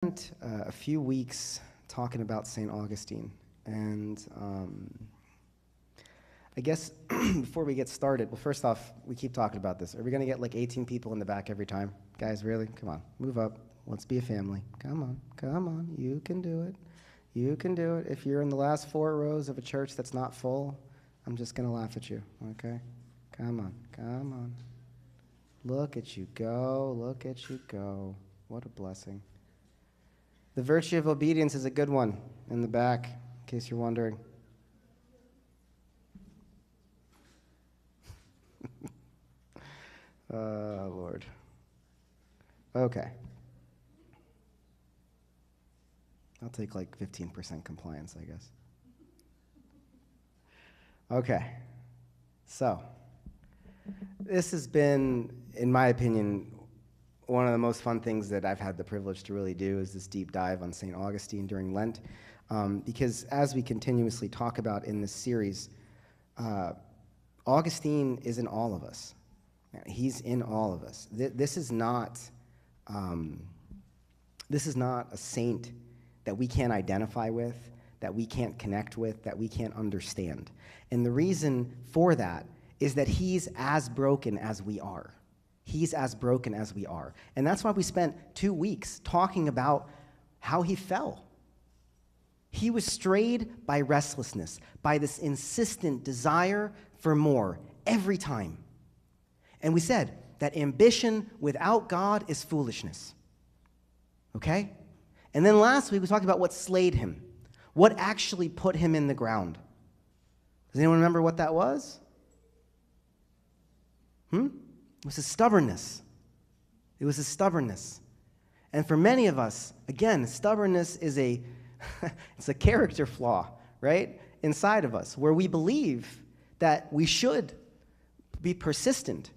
spent a few weeks talking about St. Augustine, and I guess before we get started, well, first off, we keep talking about this. Are we going to get like 18 people in the back every time? Guys, really? Come on, move up. Let's be a family. Come on. You can do it. You can do it. If you're in the last 4 rows of a church that's not full, I'm just going to laugh at you, okay? Come on. Look at you go. What a blessing. The virtue of obedience is a good one in the back, in case you're wondering. Lord. Okay. I'll take like 15% compliance, I guess. Okay. So, this has been, in my opinion, one of the most fun things that I've had the privilege to really do is this deep dive on St. Augustine during Lent, because as we continuously talk about in this series, Augustine is in all of us. He's in all of us. This is not a saint that we can't identify with, that we can't connect with, that we can't understand. And the reason for that is that he's as broken as we are. He's as broken as we are. And that's why we spent 2 weeks talking about how he fell. He was strayed by restlessness, by this insistent desire for more every time. And we said that ambition without God is foolishness. Okay? And then last week we talked about what slayed him, what actually put him in the ground. Does anyone remember what that was? It was his stubbornness. It was his stubbornness. And for many of us, again, stubbornness is it's a character flaw, right? Inside of us, where we believe that we should be persistent.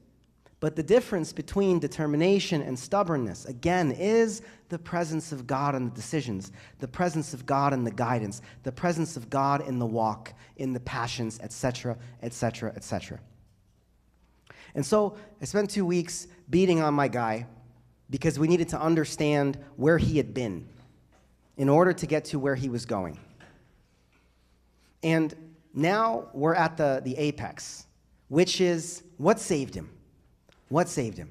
But the difference between determination and stubbornness, again, is the presence of God in the decisions, the presence of God in the guidance, the presence of God in the walk, in the passions, etc., etc., etc. And so I spent 2 weeks beating on my guy because we needed to understand where he had been in order to get to where he was going. And now we're at the apex, which is what saved him. What saved him?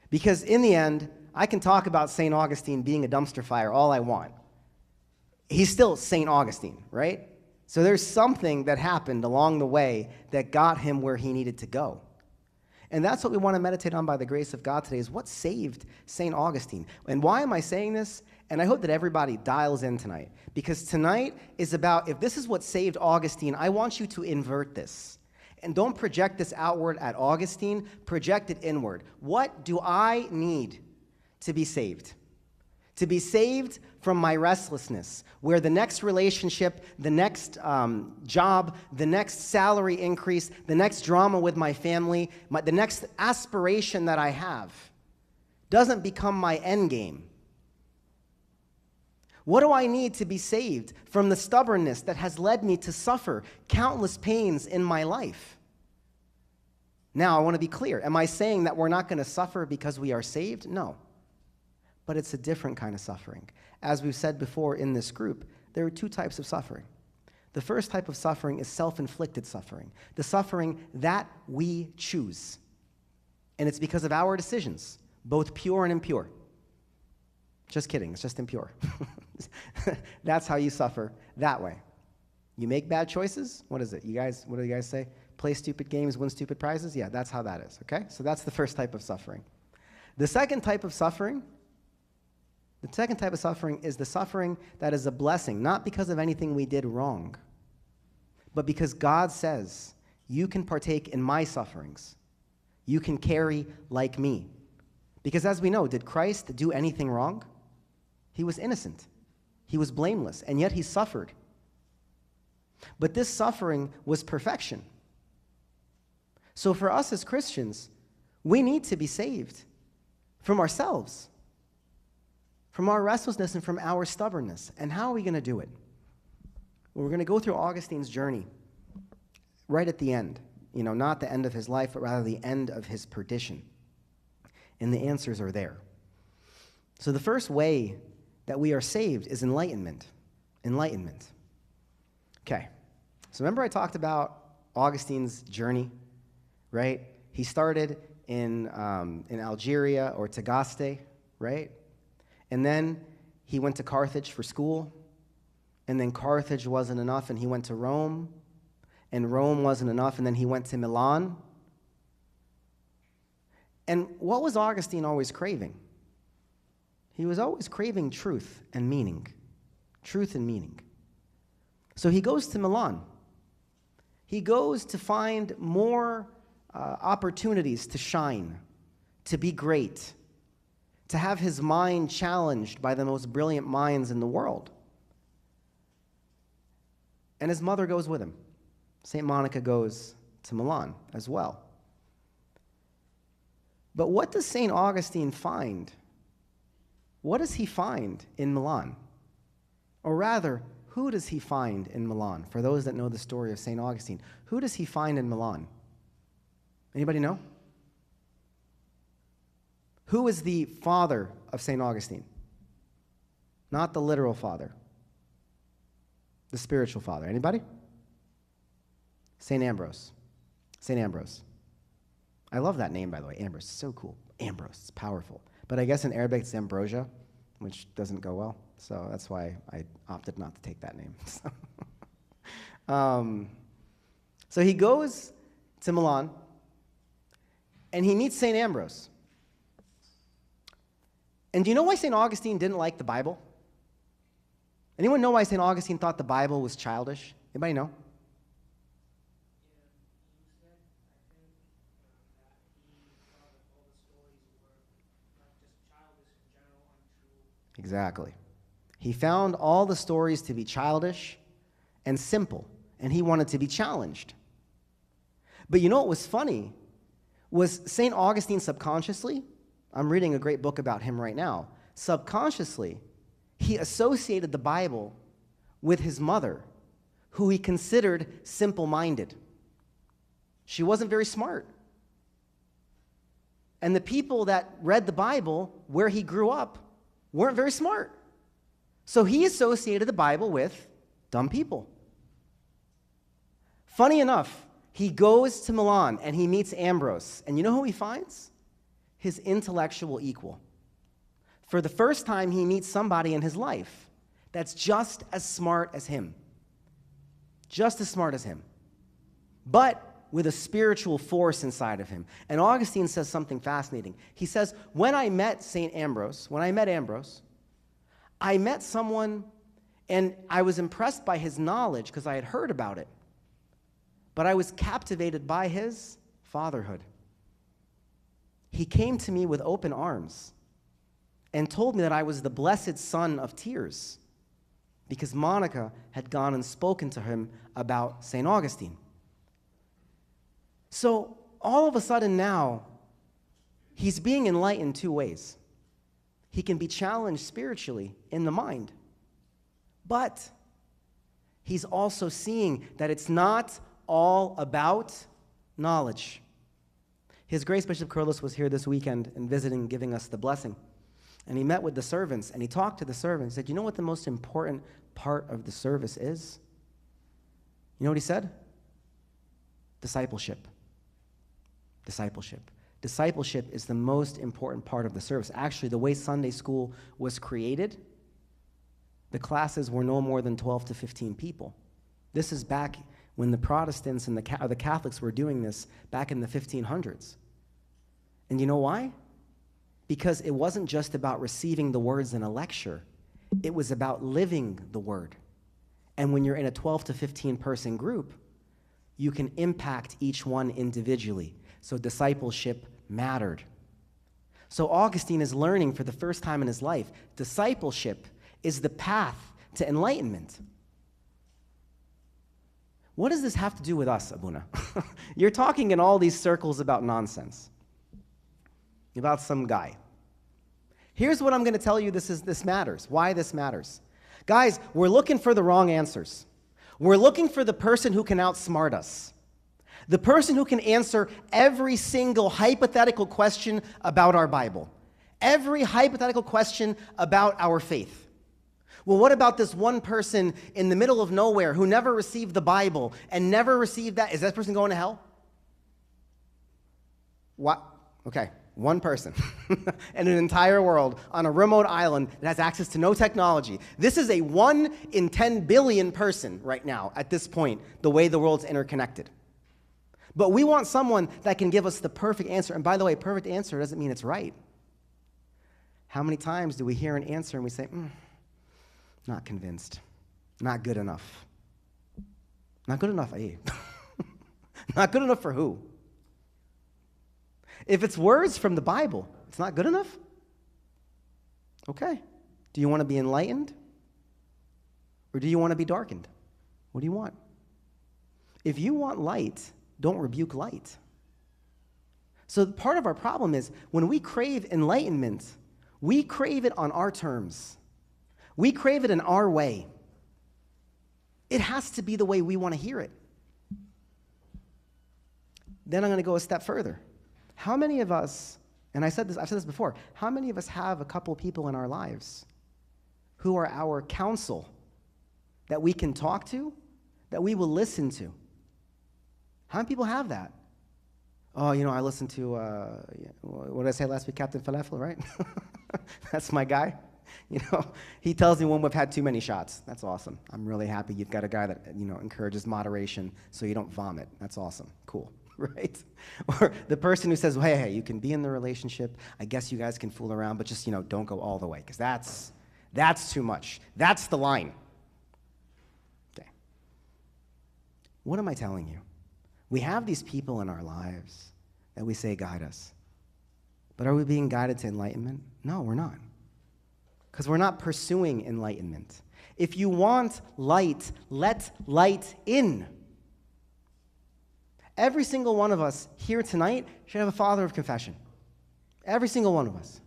Because in the end, I can talk about St. Augustine being a dumpster fire all I want. He's still St. Augustine, right? So there's something that happened along the way that got him where he needed to go. And that's what we want to meditate on by the grace of God today, is what saved St. Augustine. And why am I saying this? And I hope that everybody dials in tonight, because tonight is about, if this is what saved Augustine, I want you to invert this. And don't project this outward at Augustine, project it inward. What do I need to be saved? To be saved from my restlessness, where the next relationship, the next job, the next salary increase, the next drama with my family, the next aspiration that I have doesn't become my end game. What do I need to be saved from the stubbornness that has led me to suffer countless pains in my life? Now, I want to be clear. Am I saying that we're not going to suffer because we are saved? No. But it's a different kind of suffering. As we've said before in this group, there are 2 types of suffering. The first type of suffering is self-inflicted suffering, the suffering that we choose. And it's because of our decisions, both pure and impure. Just kidding, it's just impure. That's how you suffer that way. You make bad choices? What is it? What do you guys say? Play stupid games, win stupid prizes? Yeah, that's how that is, okay? So that's the first type of suffering. The second type of suffering is the suffering that is a blessing, not because of anything we did wrong, but because God says, you can partake in my sufferings. You can carry like me. Because as we know, did Christ do anything wrong? He was innocent. He was blameless, and yet he suffered. But this suffering was perfection. So for us as Christians, we need to be saved from ourselves, from our restlessness and from our stubbornness. And how are we going to do it? Well, we're going to go through Augustine's journey right at the end. Not the end of his life, but rather the end of his perdition. And the answers are there. So the first way that we are saved is enlightenment. Enlightenment. Okay. So remember I talked about Augustine's journey, right? He started in Algeria or Tagaste, right? And then he went to Carthage for school. And then Carthage wasn't enough, and he went to Rome. And Rome wasn't enough, and then he went to Milan. And what was Augustine always craving? He was always craving truth and meaning. Truth and meaning. So he goes to Milan. He goes to find more opportunities to shine, to be great, to have his mind challenged by the most brilliant minds in the world. And his mother goes with him. St. Monica goes to Milan as well. But what does St. Augustine find? What does he find in Milan? Or rather, who does he find in Milan? For those that know the story of St. Augustine, who does he find in Milan? Anybody know? Who is the father of St. Augustine? Not the literal father. The spiritual father. Anybody? St. Ambrose. St. Ambrose. I love that name, by the way. Ambrose. So cool. Ambrose. It's powerful. But I guess in Arabic it's Ambrosia, which doesn't go well. So that's why I opted not to take that name. So he goes to Milan, and he meets St. Ambrose. And do you know why St. Augustine didn't like the Bible? Anyone know why St. Augustine thought the Bible was childish? Anybody know? Exactly. He found all the stories to be childish and simple, and he wanted to be challenged. But you know what was funny? Was St. Augustine subconsciously, I'm reading a great book about him right now, subconsciously, he associated the Bible with his mother, who he considered simple-minded. She wasn't very smart. And the people that read the Bible where he grew up weren't very smart. So he associated the Bible with dumb people. Funny enough, he goes to Milan and he meets Ambrose. And you know who he finds? His intellectual equal. For the first time, he meets somebody in his life that's just as smart as him. Just as smart as him. But with a spiritual force inside of him. And Augustine says something fascinating. He says, when I met Ambrose, I met someone and I was impressed by his knowledge because I had heard about it. But I was captivated by his fatherhood. He came to me with open arms and told me that I was the blessed son of tears because Monica had gone and spoken to him about St. Augustine. So all of a sudden now, he's being enlightened two ways. He can be challenged spiritually in the mind, but he's also seeing that it's not all about knowledge. His Grace Bishop Curlis was here this weekend and visiting, giving us the blessing. And he met with the servants, and he talked to the servants. He said, you know what the most important part of the service is? You know what he said? Discipleship. Discipleship. Discipleship is the most important part of the service. Actually, the way Sunday school was created, the classes were no more than 12 to 15 people. This is back when the Protestants and the Catholics were doing this back in the 1500s. And you know why? Because it wasn't just about receiving the words in a lecture. It was about living the word. And when you're in a 12 to 15 person group, you can impact each one individually. So discipleship mattered. So Augustine is learning for the first time in his life, discipleship is the path to enlightenment. What does this have to do with us, Abuna? You're talking in all these circles about nonsense, about some guy. Here's what I'm going to tell you this matters, why this matters. Guys, we're looking for the wrong answers. We're looking for the person who can outsmart us. The person who can answer every single hypothetical question about our Bible. Every hypothetical question about our faith. Well, what about this one person in the middle of nowhere who never received the Bible and never received that? Is that person going to hell? What? Okay, one person in an entire world on a remote island that has access to no technology. This is a 1 in 10 billion person right now at this point, the way the world's interconnected. But we want someone that can give us the perfect answer. And by the way, perfect answer doesn't mean it's right. How many times do we hear an answer and we say, not convinced, not good enough? Not good enough, eh? Not good enough for who? If it's words from the Bible, it's not good enough? Okay. Do you want to be enlightened? Or do you want to be darkened? What do you want? If you want light, don't rebuke light. So part of our problem is when we crave enlightenment, we crave it on our terms. We crave it in our way. It has to be the way we want to hear it. Then I'm going to go a step further. How many of us, and I've said this before, how many of us have a couple people in our lives who are our counsel that we can talk to, that we will listen to? How many people have that? Oh, I listened to, what did I say last week, Captain Falafel, right? That's my guy. He tells me when we've had too many shots. That's awesome. I'm really happy you've got a guy that, encourages moderation so you don't vomit. That's awesome. Cool. Right? Or the person who says, hey, you can be in the relationship. I guess you guys can fool around, but just, don't go all the way, because that's too much. That's the line. Okay. What am I telling you? We have these people in our lives that we say guide us. But are we being guided to enlightenment? No, we're not. Because we're not pursuing enlightenment. If you want light, let light in. Every single one of us here tonight should have a father of confession. Every single one of us.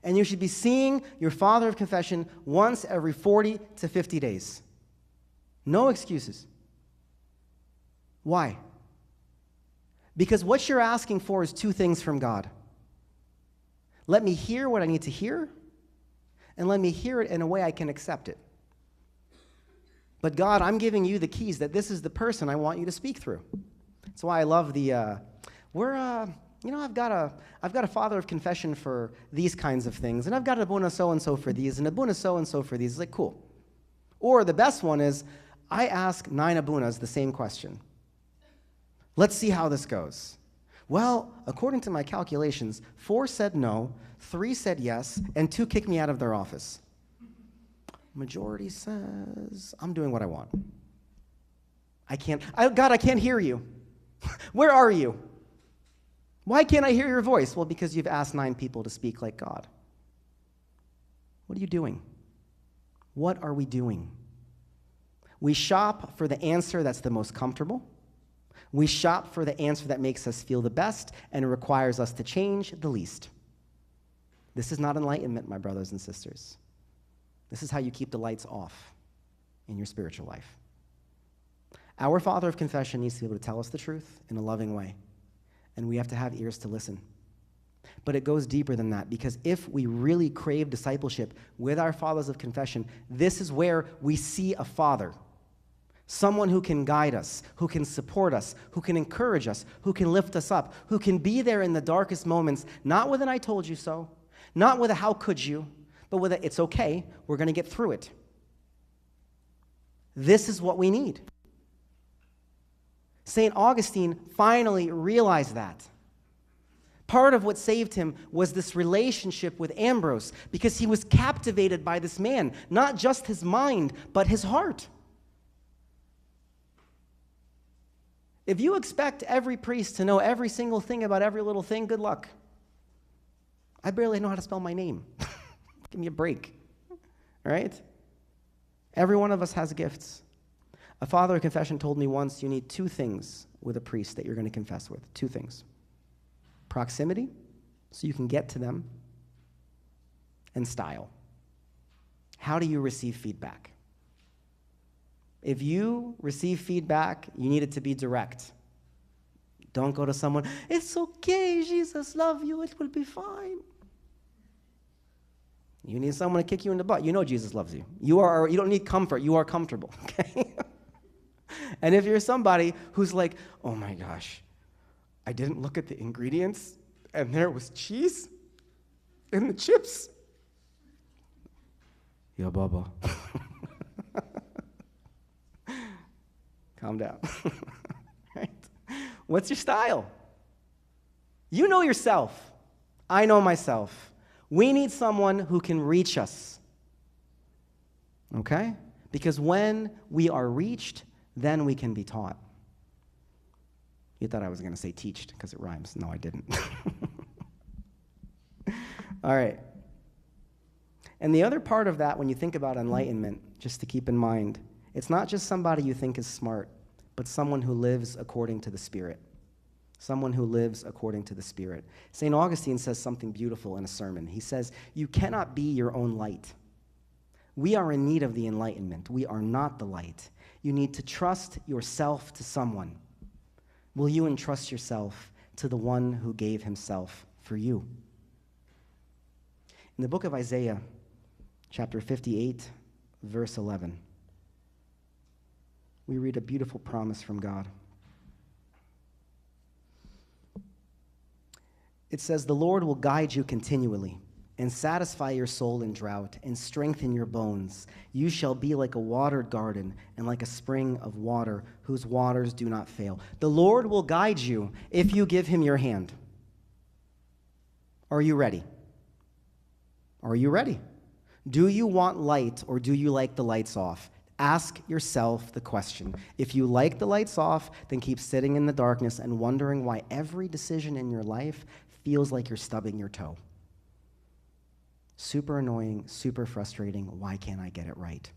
And you should be seeing your father of confession once every 40 to 50 days. No excuses. Why? Because what you're asking for is two things from God. Let me hear what I need to hear, and let me hear it in a way I can accept it. But God, I'm giving you the keys that this is the person I want you to speak through. That's why I love the, I've got a father of confession for these kinds of things, and I've got a Abuna so-and-so for these, and Abuna so-and-so for these. It's like, cool. Or the best one is, I ask 9 Abunas the same question. Let's see how this goes. Well, according to my calculations, 4 said no, 3 said yes, and 2 kicked me out of their office. Majority says, I'm doing what I want. God, I can't hear you. Where are you? Why can't I hear your voice? Well, because you've asked 9 people to speak like God. What are you doing? What are we doing? We shop for the answer that's the most comfortable. We shop for the answer that makes us feel the best and requires us to change the least. This is not enlightenment, my brothers and sisters. This is how you keep the lights off in your spiritual life. Our Father of confession needs to be able to tell us the truth in a loving way, and we have to have ears to listen. But it goes deeper than that, because if we really crave discipleship with our fathers of confession, this is where we see a father. Someone who can guide us, who can support us, who can encourage us, who can lift us up, who can be there in the darkest moments, not with an I told you so, not with a how could you, but with a it's okay, we're going to get through it. This is what we need. St. Augustine finally realized that. Part of what saved him was this relationship with Ambrose, because he was captivated by this man, not just his mind, but his heart. If you expect every priest to know every single thing about every little thing, good luck. I barely know how to spell my name. Give me a break. All right? Every one of us has gifts. A father of confession told me once, you need 2 things with a priest that you're going to confess with. 2 things. Proximity, so you can get to them, and style. How do you receive feedback? If you receive feedback, you need it to be direct. Don't go to someone, it's okay, Jesus loves you, it will be fine. You need someone to kick you in the butt. You know Jesus loves you. You don't need comfort. You are comfortable, okay? And if you're somebody who's like, oh my gosh, I didn't look at the ingredients, and there was cheese in the chips. Yo, Bubba. Calm down. Right? What's your style? You know yourself. I know myself. We need someone who can reach us. Okay? Because when we are reached, then we can be taught. You thought I was going to say teached because it rhymes. No, I didn't. All right. And the other part of that, when you think about enlightenment, just to keep in mind, it's not just somebody you think is smart, but someone who lives according to the Spirit. Someone who lives according to the Spirit. St. Augustine says something beautiful in a sermon. He says, you cannot be your own light. We are in need of the enlightenment. We are not the light. You need to trust yourself to someone. Will you entrust yourself to the one who gave himself for you? In the book of Isaiah, chapter 58, verse 11, we read a beautiful promise from God. It says, the Lord will guide you continually and satisfy your soul in drought and strengthen your bones. You shall be like a watered garden and like a spring of water whose waters do not fail. The Lord will guide you if you give him your hand. Are you ready? Are you ready? Do you want light or do you like the lights off? Ask yourself the question. If you like the lights off, then keep sitting in the darkness and wondering why every decision in your life feels like you're stubbing your toe. Super annoying, super frustrating. Why can't I get it right?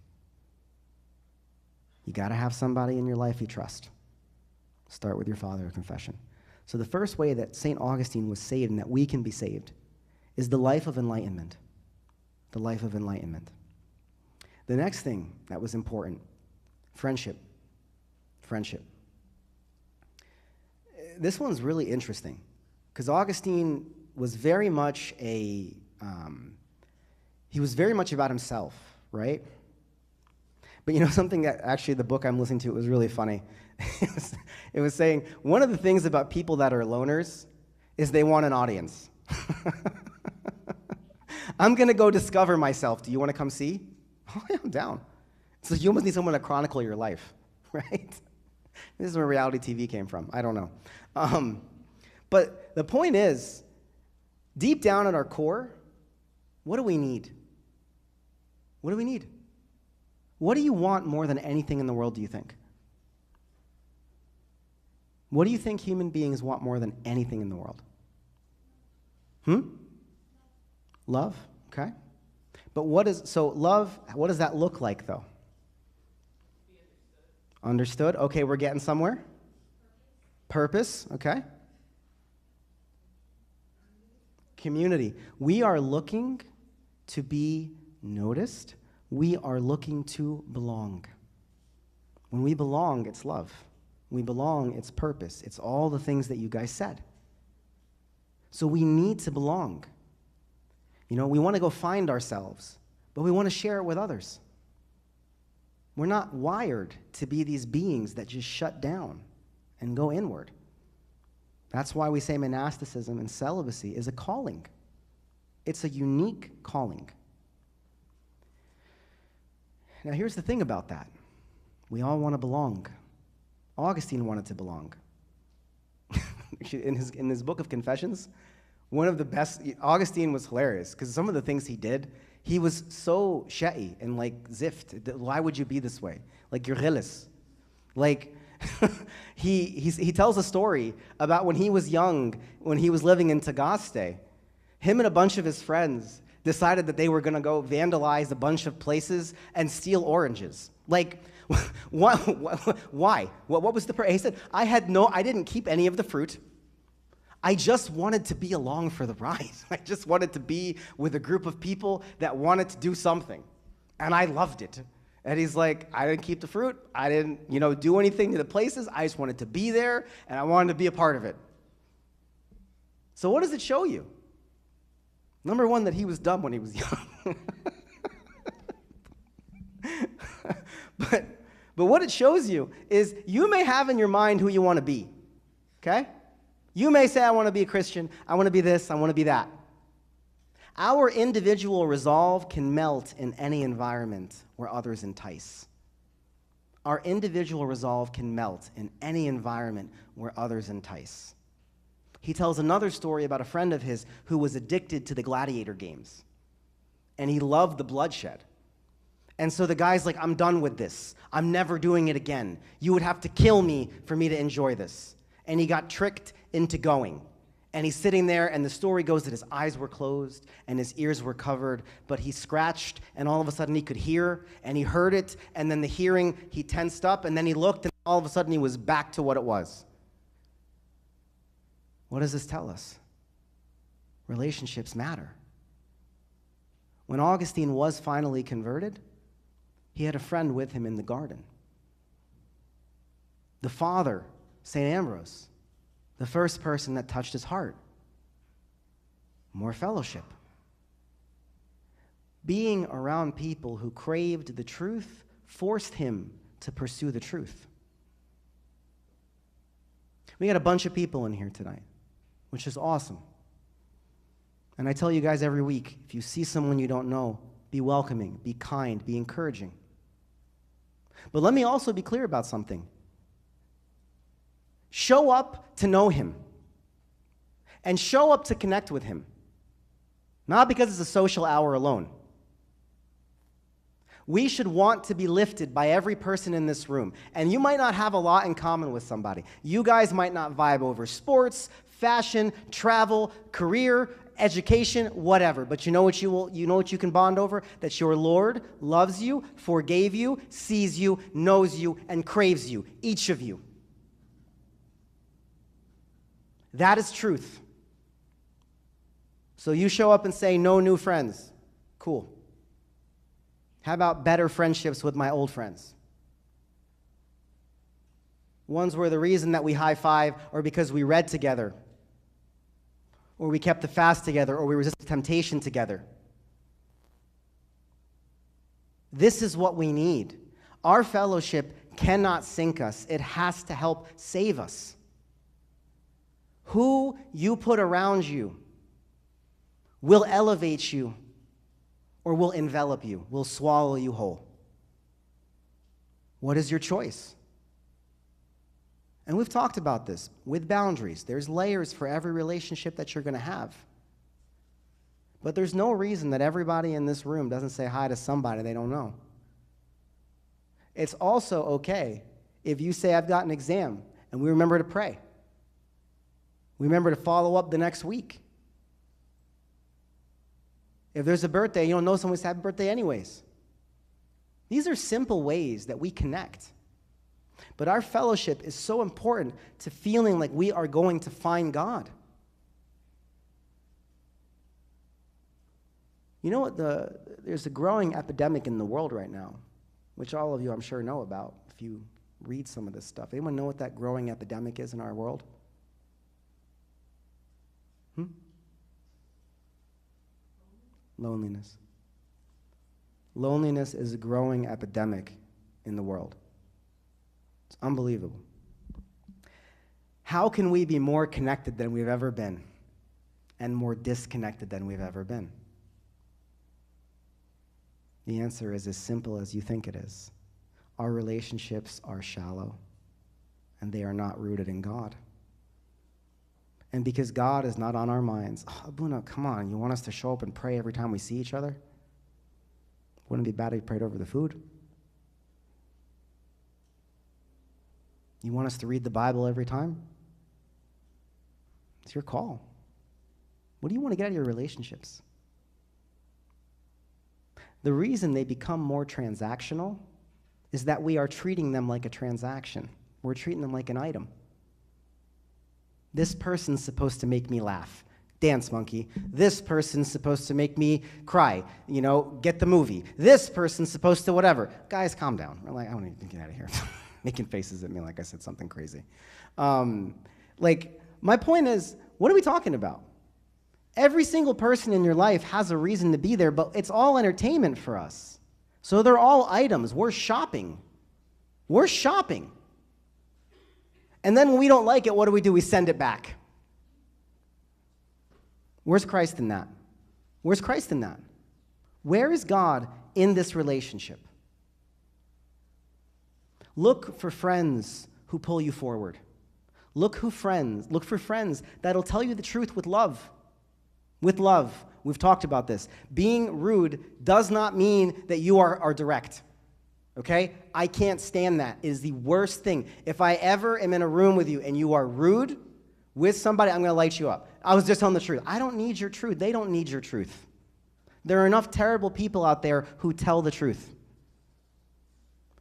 You got to have somebody in your life you trust. Start with your father of confession. So the first way that St. Augustine was saved and that we can be saved is the life of enlightenment. The life of enlightenment. The next thing that was important, friendship. Friendship. This one's really interesting because Augustine was very much he was very much about himself, right? But you know something that actually the book I'm listening to, it was really funny. It was saying one of the things about people that are loners is they want an audience. I'm going to go discover myself. Do you want to come see? Oh, yeah, I'm down. So you almost need someone to chronicle your life, right? This is where reality TV came from. I don't know. But the point is, deep down at our core, what do we need? What do we need? What do you want more than anything in the world, do you think? What do you think human beings want more than anything in the world? Love, okay. But love, what does that look like, though? Understood. Okay, we're getting somewhere. Purpose, okay. Community. We are looking to be noticed. We are looking to belong. When we belong, it's love. When we belong, it's purpose. It's all the things that you guys said. So we need to belong. You know, we want to go find ourselves, but we want to share it with others. We're not wired to be these beings that just shut down and go inward. That's why we say monasticism and celibacy is a calling. It's a unique calling. Now, here's the thing about that. We all want to belong. Augustine wanted to belong. In his book of Confessions, one of the best, Augustine was hilarious because some of the things he did, he was so shetty and like zift. Why would you be this way? Like you're rillis. Like he tells a story about when he was young, when he was living in Tagaste. Him and a bunch of his friends decided that they were going to go vandalize a bunch of places and steal oranges. Like, why? What was the purpose? He said, I didn't keep any of the fruit. I just wanted to be along for the ride. I just wanted to be with a group of people that wanted to do something. And I loved it. And he's like, I didn't keep the fruit. I didn't, do anything to the places. I just wanted to be there, and I wanted to be a part of it. So what does it show you? Number one, that he was dumb when he was young. But what it shows you is you may have in your mind who you want to be, okay? You may say, I want to be a Christian, I want to be this, I want to be that. Our individual resolve can melt in any environment where others entice. Our individual resolve can melt in any environment where others entice. He tells another story about a friend of his who was addicted to the gladiator games, and he loved the bloodshed. And so the guy's like, I'm done with this. I'm never doing it again. You would have to kill me for me to enjoy this. And he got tricked into going. And he's sitting there, and the story goes that his eyes were closed and his ears were covered, but he scratched, and all of a sudden he could hear, and he heard it, and then the hearing, he tensed up, and then he looked, and all of a sudden he was back to what it was. What does this tell us? Relationships matter. When Augustine was finally converted, he had a friend with him in the garden. The father, St. Ambrose, the first person that touched his heart. More fellowship. Being around people who craved the truth forced him to pursue the truth. We got a bunch of people in here tonight, which is awesome. And I tell you guys every week, if you see someone you don't know, be welcoming, be kind, be encouraging. But let me also be clear about something. Show up to know him. And show up to connect with him. Not because it's a social hour alone. We should want to be lifted by every person in this room. And you might not have a lot in common with somebody. You guys might not vibe over sports, fashion, travel, career, education, whatever. But you know what you can bond over? That your Lord loves you, forgave you, sees you, knows you, and craves you. Each of you. That is truth. So you show up and say, no new friends. Cool. How about better friendships with my old friends? Ones where the reason that we high-five are because we read together, or we kept the fast together, or we resisted temptation together. This is what we need. Our fellowship cannot sink us. It has to help save us. Who you put around you will elevate you or will envelop you, will swallow you whole. What is your choice? And we've talked about this with boundaries. There's layers for every relationship that you're going to have. But there's no reason that everybody in this room doesn't say hi to somebody they don't know. It's also okay if you say, I've got an exam, and we remember to pray. We remember to follow up the next week. If there's a birthday, you don't know someone's happy birthday anyways. These are simple ways that we connect. But our fellowship is so important to feeling like we are going to find God. You know what? There's a growing epidemic in the world right now, which all of you I'm sure know about if you read some of this stuff. Anyone know what that growing epidemic is in our world? Loneliness. Loneliness is a growing epidemic in the world. It's unbelievable. How can we be more connected than we've ever been and more disconnected than we've ever been? The answer is as simple as you think it is. Our relationships are shallow, and they are not rooted in God. And because God is not on our minds, Abuna, come on, you want us to show up and pray every time we see each other? Wouldn't it be bad if we prayed over the food? You want us to read the Bible every time? It's your call. What do you want to get out of your relationships? The reason they become more transactional is that we are treating them like a transaction. We're treating them like an item. This person's supposed to make me laugh. Dance monkey. This person's supposed to make me cry. Get the movie. This person's supposed to whatever. Guys, calm down. We're like, I want to get out of here. Making faces at me like I said something crazy. My point is, what are we talking about? Every single person in your life has a reason to be there, but it's all entertainment for us. So they're all items. We're shopping. We're shopping. And then when we don't like it, what do? We send it back. Where's Christ in that? Where's Christ in that? Where is God in this relationship? Look for friends who pull you forward. Look for friends that'll tell you the truth with love. With love. We've talked about this. Being rude does not mean that you are direct. Okay? I can't stand that. It is the worst thing. If I ever am in a room with you and you are rude with somebody, I'm going to light you up. I was just telling the truth. I don't need your truth. They don't need your truth. There are enough terrible people out there who tell the truth.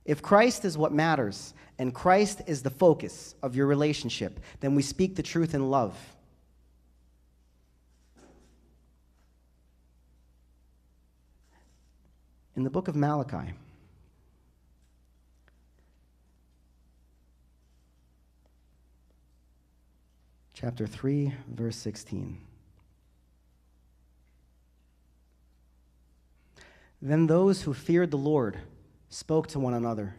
If Christ is what matters, and Christ is the focus of your relationship, then we speak the truth in love. In the book of Malachi, chapter 3, verse 16. Then those who feared the Lord spoke to one another,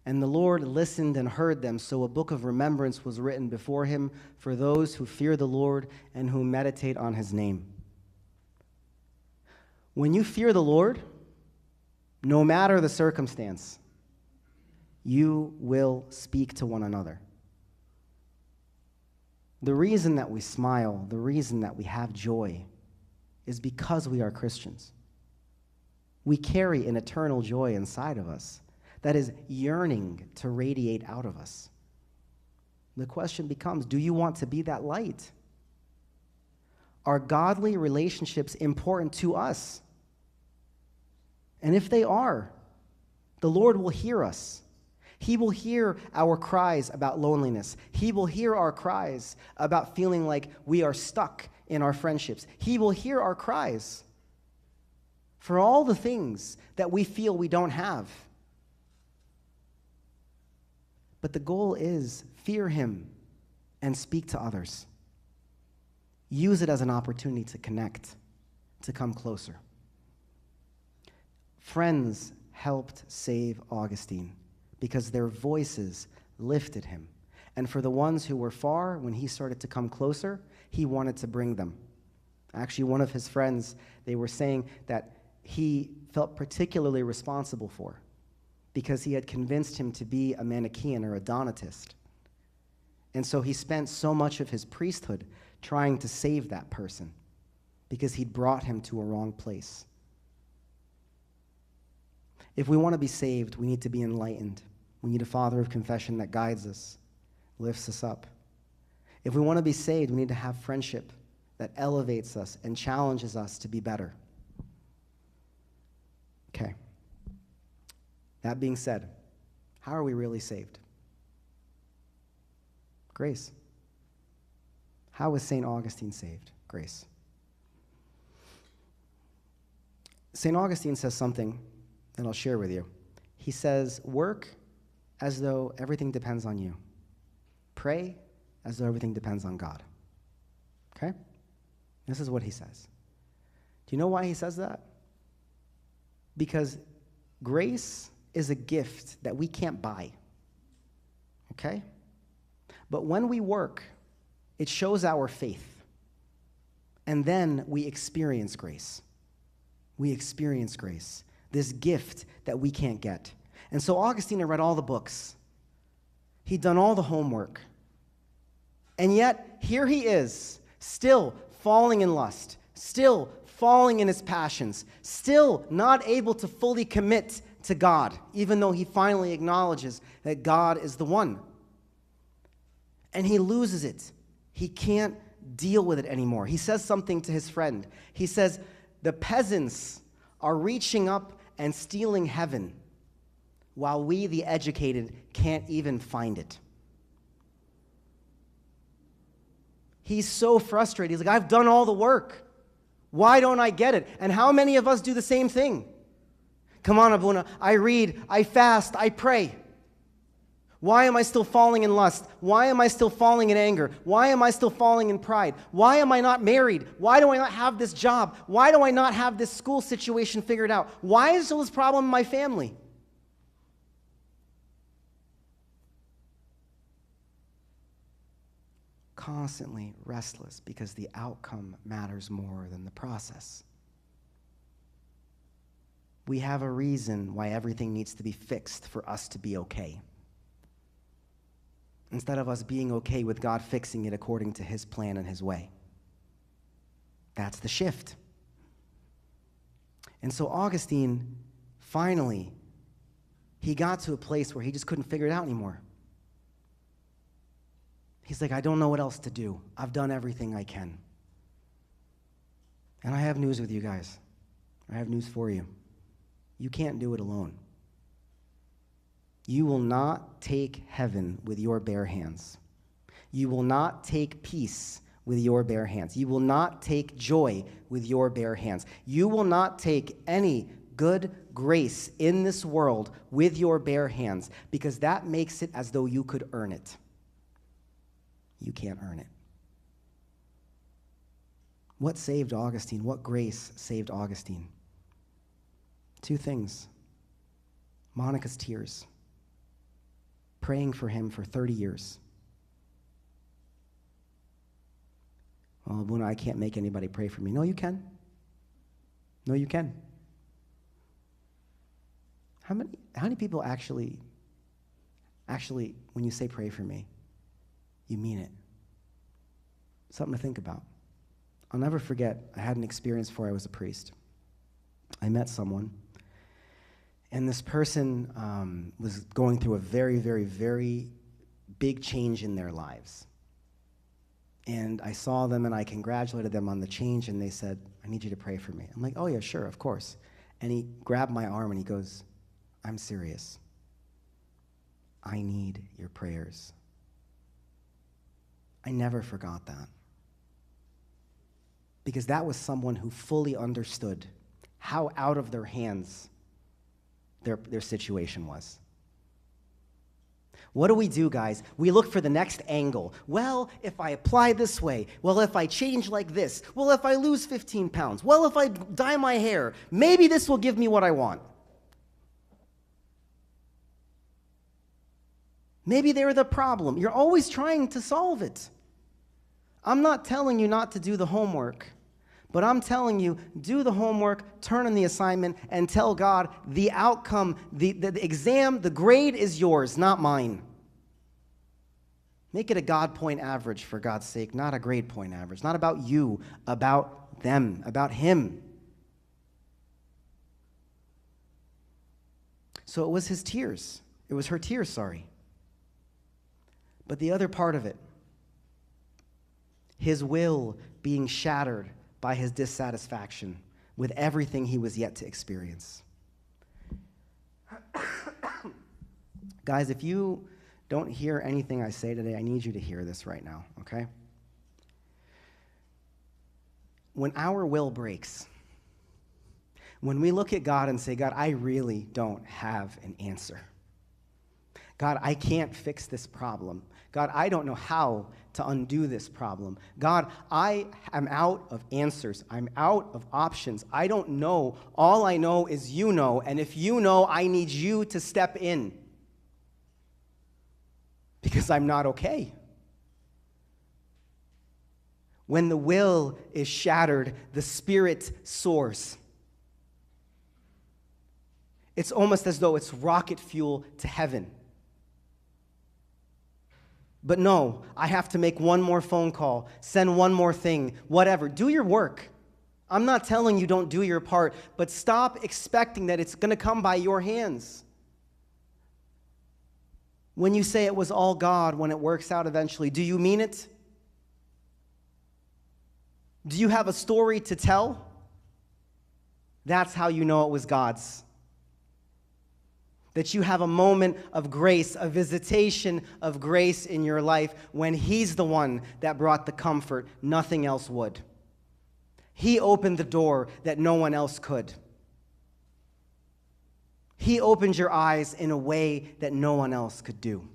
and the Lord listened and heard them, so a book of remembrance was written before him for those who fear the Lord and who meditate on his name. When you fear the Lord, no matter the circumstance, you will speak to one another. The reason that we smile, the reason that we have joy, is because we are Christians. We carry an eternal joy inside of us that is yearning to radiate out of us. The question becomes, do you want to be that light? Are godly relationships important to us? And if they are, the Lord will hear us. He will hear our cries about loneliness. He will hear our cries about feeling like we are stuck in our friendships. He will hear our cries for all the things that we feel we don't have. But the goal is fear him and speak to others. Use it as an opportunity to connect, to come closer. Friends helped save Augustine because their voices lifted him. And for the ones who were far, when he started to come closer, he wanted to bring them. Actually, one of his friends, they were saying that he felt particularly responsible for because he had convinced him to be a Manichaean or a Donatist. And so he spent so much of his priesthood trying to save that person because he'd brought him to a wrong place. If we want to be saved, we need to be enlightened. We need a father of confession that guides us, lifts us up. If we want to be saved, we need to have friendship that elevates us and challenges us to be better. Okay. That being said, how are we really saved? Grace. How was St. Augustine saved? Grace. St. Augustine says something that I'll share with you. He says, work as though everything depends on you. Pray as though everything depends on God. Okay? This is what he says. Do you know why he says that? Because grace is a gift that we can't buy. Okay? But when we work, it shows our faith. And then we experience grace. We experience grace. This gift that we can't get. And so Augustine had read all the books. He'd done all the homework. And yet, here he is, still falling in lust, still falling in his passions, still not able to fully commit to God, even though he finally acknowledges that God is the one. And he loses it. He can't deal with it anymore. He says something to his friend. He says, the peasants are reaching up and stealing heaven, while we, the educated, can't even find it. He's so frustrated. He's like, I've done all the work. Why don't I get it? And how many of us do the same thing? Come on, Abuna, I read, I fast, I pray. Why am I still falling in lust? Why am I still falling in anger? Why am I still falling in pride? Why am I not married? Why do I not have this job? Why do I not have this school situation figured out? Why is there this problem in my family? Constantly restless because the outcome matters more than the process. We have a reason why everything needs to be fixed for us to be okay. Instead of us being okay with God fixing it according to his plan and his way. That's the shift. And so Augustine, finally, he got to a place where he just couldn't figure it out anymore. He's like, I don't know what else to do. I've done everything I can. And I have news with you guys. I have news for you. You can't do it alone. You will not take heaven with your bare hands. You will not take peace with your bare hands. You will not take joy with your bare hands. You will not take any good grace in this world with your bare hands, because that makes it as though you could earn it. You can't earn it. What saved Augustine? What grace saved Augustine? Two things. Monica's tears. Praying for him for 30 years. Well, Abuna, I can't make anybody pray for me. No, you can. No, you can. How many people actually, when you say pray for me, you mean it? Something to think about. I'll never forget, I had an experience before I was a priest. I met someone, and this person was going through a very, very, very big change in their lives. And I saw them, and I congratulated them on the change, and they said, I need you to pray for me. I'm like, oh, yeah, sure, of course. And he grabbed my arm, and he goes, I'm serious. I need your prayers. I never forgot that. Because that was someone who fully understood how out of their hands their situation was. What do we do, guys? We look for the next angle. Well, if I apply this way, well, if I change like this, well, if I lose 15 pounds, well, if I dye my hair, maybe this will give me what I want. Maybe they're the problem. You're always trying to solve it. I'm not telling you not to do the homework, but I'm telling you, do the homework, turn in the assignment, and tell God the outcome, the exam, the grade is yours, not mine. Make it a God point average, for God's sake, not a grade point average. Not about you, about them, about him. So it was his tears. It was her tears, sorry. But the other part of it, his will being shattered by his dissatisfaction with everything he was yet to experience. Guys, if you don't hear anything I say today, I need you to hear this right now, okay? When our will breaks, when we look at God and say, God, I really don't have an answer. God, I can't fix this problem. God, I don't know how to undo this problem. God, I am out of answers. I'm out of options. I don't know. All I know is you know. And if you know, I need you to step in. Because I'm not okay. When the will is shattered, the spirit soars. It's almost as though it's rocket fuel to heaven. But no, I have to make one more phone call, send one more thing, whatever. Do your work. I'm not telling you don't do your part, but stop expecting that it's going to come by your hands. When you say it was all God when it works out eventually, do you mean it? Do you have a story to tell? That's how you know it was God's. That you have a moment of grace, a visitation of grace in your life when he's the one that brought the comfort, nothing else would. He opened the door that no one else could. He opened your eyes in a way that no one else could do.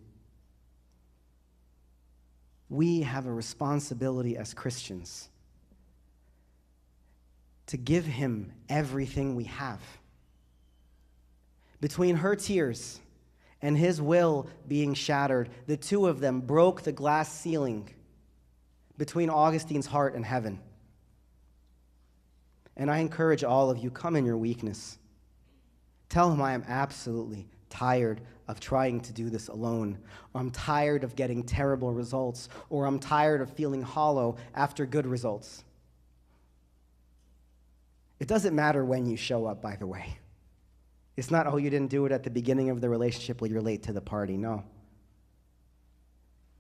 we have a responsibility as Christians to give him everything we have. Between her tears and his will being shattered, the two of them broke the glass ceiling between Augustine's heart and heaven. And I encourage all of you, come in your weakness. Tell him I am absolutely tired of trying to do this alone, or I'm tired of getting terrible results, or I'm tired of feeling hollow after good results. It doesn't matter when you show up, by the way. It's not, oh, you didn't do it at the beginning of the relationship, well, you're late to the party. No.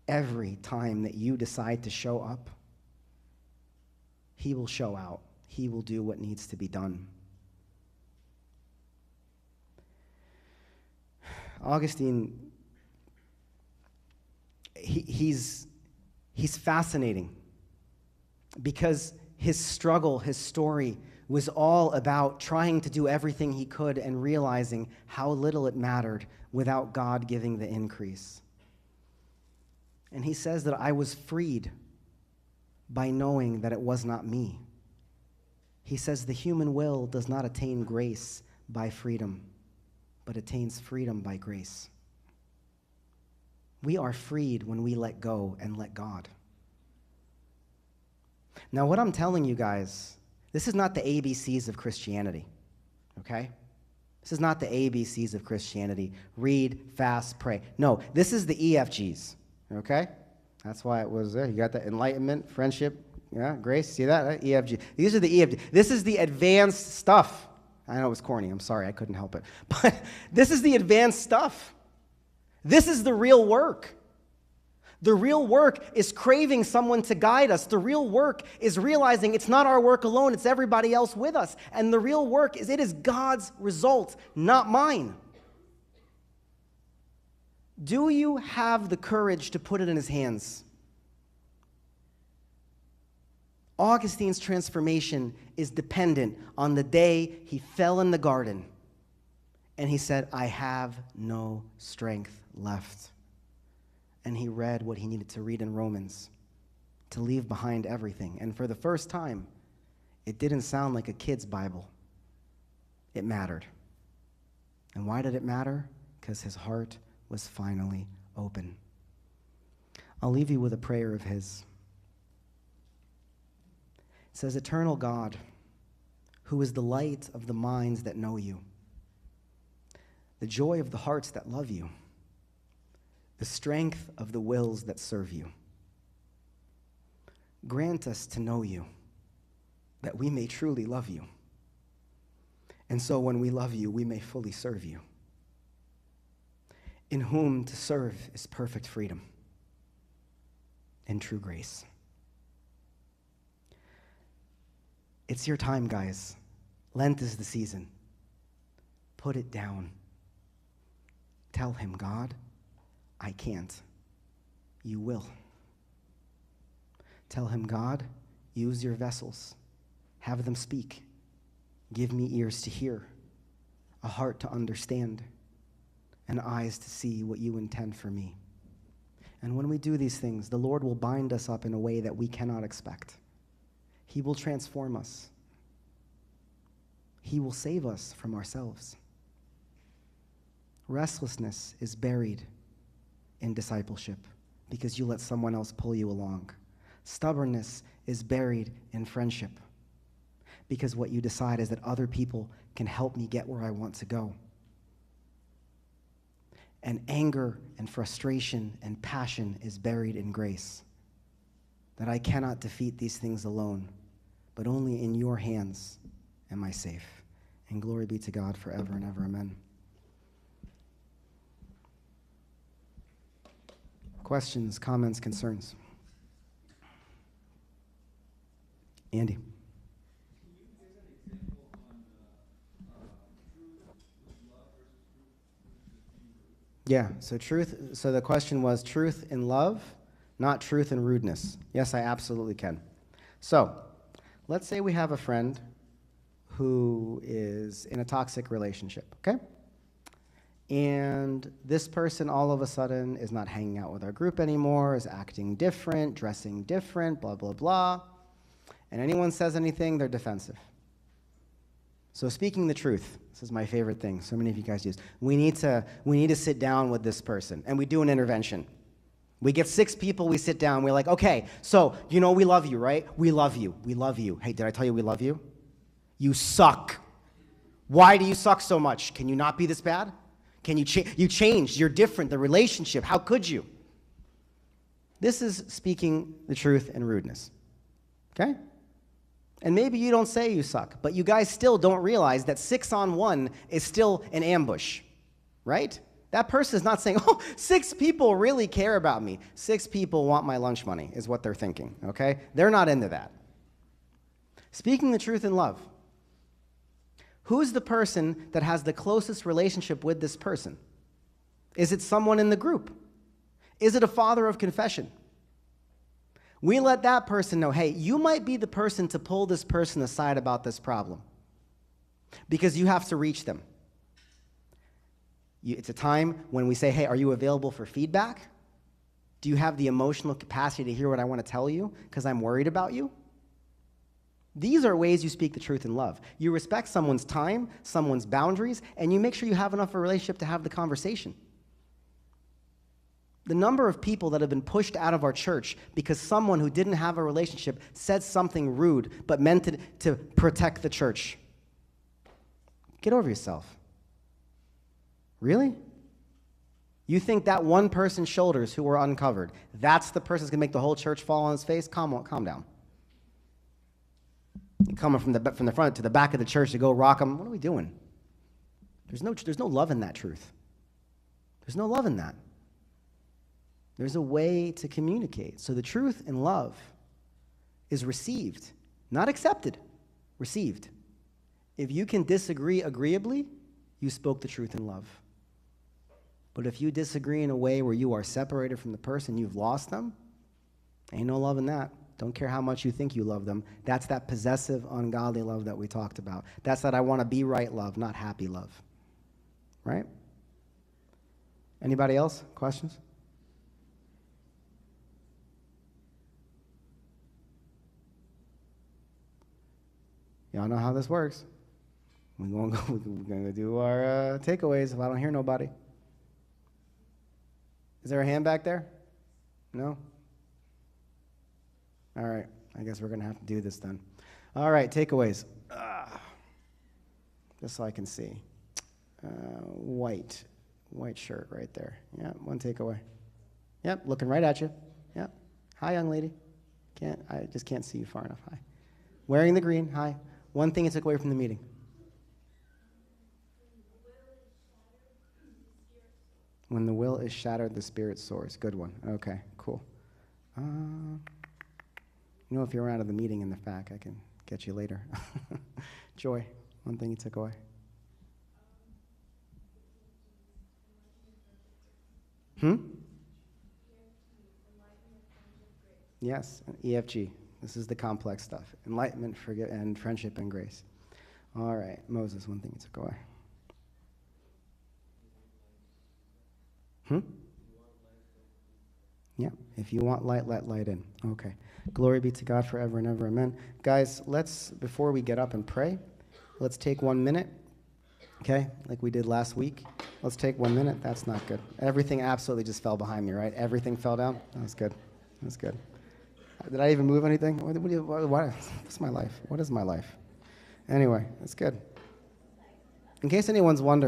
Every time that you decide to show up, he will show out. He will do what needs to be done. Augustine, he's fascinating because his struggle, his story, was all about trying to do everything he could and realizing how little it mattered without God giving the increase. And he says that I was freed by knowing that it was not me. He says the human will does not attain grace by freedom, but attains freedom by grace. We are freed when we let go and let God. Now, what I'm telling you guys, this is not the ABCs of Christianity, okay? This is not the ABCs of Christianity. Read, fast, pray. No, this is the EFGs, okay? That's why it was there. You got the enlightenment, friendship, yeah, grace. See that? Right? EFG. These are the EFG. This is the advanced stuff. I know it was corny. I'm sorry. I couldn't help it. But this is the advanced stuff. This is the real work. The real work is craving someone to guide us. The real work is realizing it's not our work alone, it's everybody else with us. And the real work is it is God's result, not mine. Do you have the courage to put it in his hands? Augustine's transformation is dependent on the day he fell in the garden and he said, I have no strength left. And he read what he needed to read in Romans, to leave behind everything. And for the first time, it didn't sound like a kid's Bible. It mattered. And why did it matter? Because his heart was finally open. I'll leave you with a prayer of his. It says, Eternal God, who is the light of the minds that know you, the joy of the hearts that love you, the strength of the wills that serve you, grant us to know you, that we may truly love you. And so when we love you, we may fully serve you, in whom to serve is perfect freedom and true grace. It's your time, guys. Lent is the season. Put it down. Tell him, God, I can't. You will. Tell him, God, use your vessels. Have them speak. Give me ears to hear, a heart to understand, and eyes to see what you intend for me. And when we do these things, the Lord will bind us up in a way that we cannot expect. He will transform us. He will save us from ourselves. Restlessness is buried in discipleship because you let someone else pull you along. Stubbornness is buried in friendship because what you decide is that other people can help me get where I want to go. And anger and frustration and passion is buried in grace. That I cannot defeat these things alone, but only in your hands am I safe. And glory be to God forever and ever. Amen. Questions, comments, concerns? Andy. Yeah, so the question was truth in love, not truth in rudeness. Yes, I absolutely can. So, let's say we have a friend who is in a toxic relationship, okay? And this person all of a sudden is not hanging out with our group anymore, is acting different, dressing different, blah, blah, blah. And anyone says anything, they're defensive. So speaking the truth, this is my favorite thing. So many of you guys use. We need to sit down with this person, and we do an intervention. We get 6 people, we sit down, we're like, okay, so you know we love you, right? We love you. We love you. Hey, did I tell you we love you? You suck. Why do you suck so much? Can you not be this bad? Can you changed? You're different. The relationship. How could you? This is speaking the truth in rudeness. Okay? And maybe you don't say you suck, but you guys still don't realize that 6-on-1 is still an ambush, right? That person is not saying, oh, 6 people really care about me. 6 people want my lunch money is what they're thinking, okay? They're not into that. Speaking the truth in love. Who's the person that has the closest relationship with this person? Is it someone in the group? Is it a father of confession? We let that person know, hey, you might be the person to pull this person aside about this problem because you have to reach them. It's a time when we say, hey, are you available for feedback? Do you have the emotional capacity to hear what I want to tell you because I'm worried about you? These are ways you speak the truth in love. You respect someone's time, someone's boundaries, and you make sure you have enough of a relationship to have the conversation. The number of people that have been pushed out of our church because someone who didn't have a relationship said something rude but meant it to protect the church. Get over yourself. Really? You think that one person's shoulders who were uncovered, that's the person that's going to make the whole church fall on his face? Calm down. You're coming from the front to the back of the church to go rock them. What are we doing? There's no love in that truth. There's no love in that. There's a way to communicate. So the truth in love is received, not accepted, received. If you can disagree agreeably, you spoke the truth in love. But if you disagree in a way where you are separated from the person, you've lost them, ain't no love in that. Don't care how much you think you love them. That's that possessive, ungodly love that we talked about. That's that I want to be right love, not happy love. Right? Anybody else? Questions? Y'all know how this works. We're going to do our takeaways if I don't hear nobody. Is there a hand back there? No? All right. I guess we're going to have to do this then. All right, takeaways. Just so I can see. White shirt right there. Yeah, one takeaway. Yep, looking right at you. Yep. Hi, young lady. I just can't see you far enough. Hi. Wearing the green. Hi. One thing you took away from the meeting. When the will is shattered, the spirit soars. Good one. Okay, cool. You know, if you're out of the meeting in the back, I can get you later. Joy, one thing you took away. Yes, EFG. This is the complex stuff. Enlightenment, and friendship, and grace. All right, Moses, one thing you took away. Yeah, if you want light, let light in. Okay. Glory be to God forever and ever. Amen. Guys, before we get up and pray, let's take 1 minute. Okay, like we did last week. Let's take 1 minute. That's not good. Everything absolutely just fell behind me, right? Everything fell down. That's good. That's good. Did I even move anything? What's my life? What is my life? Anyway, that's good. In case anyone's wondering,